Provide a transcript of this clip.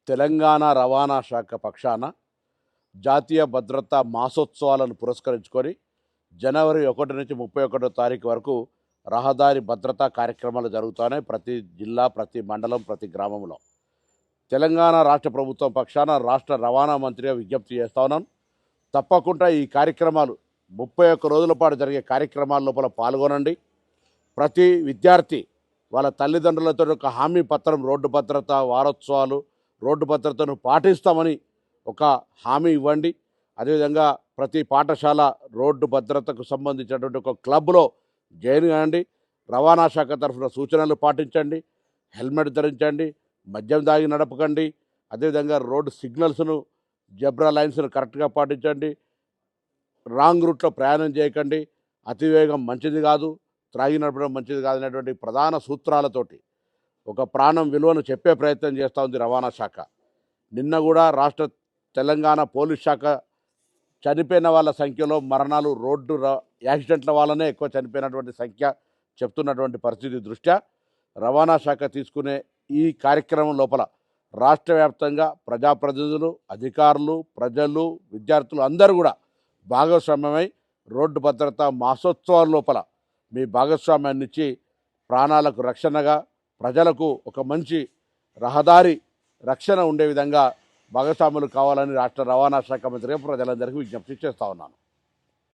తెలంగాణ రవాణా శాఖ పక్షాన జాతీయ భద్రతా మాసోత్సవాలను పురస్కరించుకొని జనవరి 1 నుంచి 31 తారీఖు వరకు రహదారి భద్రతా కార్యక్రమాలు జరుగుతున్నాయి. ప్రతి జిల్లా, ప్రతి మండలం, ప్రతి గ్రామంలో. తెలంగాణ రాష్ట్ర ప్రభుత్వం పక్షాన రాష్ట్ర రవాణా మంత్రిగా విజ్ఞప్తి చేస్తా ఉన్నాను. తప్పకుండా ఈ కార్యక్రమాలు 31 రోజుల పాటు జరిగే కార్యక్రమాల లోపల పాల్గొనండి. ప్రతి విద్యార్థి వాళ్ళ తల్లిదండ్రులతో ఒక హామీ పత్రం, రోడ్డు భద్రత వారోత్సవాలు, రోడ్డు భద్రతను పాటిస్తామని ఒక హామీ ఇవ్వండి. అదేవిధంగా ప్రతి పాఠశాల రోడ్డు భద్రతకు సంబంధించినటువంటి ఒక క్లబ్లో జాయిన్ కాండి. రవాణా శాఖ తరఫున సూచనలు పాటించండి. హెల్మెట్ ధరించండి, మద్యం దాగి నడపకండి. అదేవిధంగా రోడ్డు సిగ్నల్స్ను, జెబ్రా లైన్స్ను కరెక్ట్గా పాటించండి. రాంగ్ రూట్లో ప్రయాణం చేయకండి. అతివేగం మంచిది కాదు, త్రాగి నడపడం మంచిది కాదనేటువంటి ప్రధాన సూత్రాలతోటి ఒక ప్రాణం విలువను చెప్పే ప్రయత్నం చేస్తూ ఉంది రవాణా శాఖ. నిన్న కూడా తెలంగాణ పోలీస్ శాఖ చనిపోయిన వాళ్ళ సంఖ్యలో మరణాలు రోడ్డు యాక్సిడెంట్ల వల్లనే ఎక్కువ చనిపోయినటువంటి సంఖ్య చెప్తున్నటువంటి పరిస్థితి దృష్ట్యా రవాణా శాఖ తీసుకునే ఈ కార్యక్రమం లోపల రాష్ట్ర వ్యాప్తంగా ప్రజాప్రతినిధులు, అధికారులు, ప్రజలు, విద్యార్థులు అందరూ కూడా భాగస్వామ్యమై రోడ్డు భద్రతా మాసోత్సవాల లోపల మీ భాగస్వామ్యాన్ని ఇచ్చి ప్రాణాలకు రక్షణగా, ప్రజలకు ఒక మంచి రహదారి రక్షణ ఉండే విధంగా భాగస్వాములు కావాలని రాష్ట్ర రవాణా శాఖ మంత్రిగా ప్రజలందరికీ విజ్ఞప్తి చేస్తా ఉన్నాను.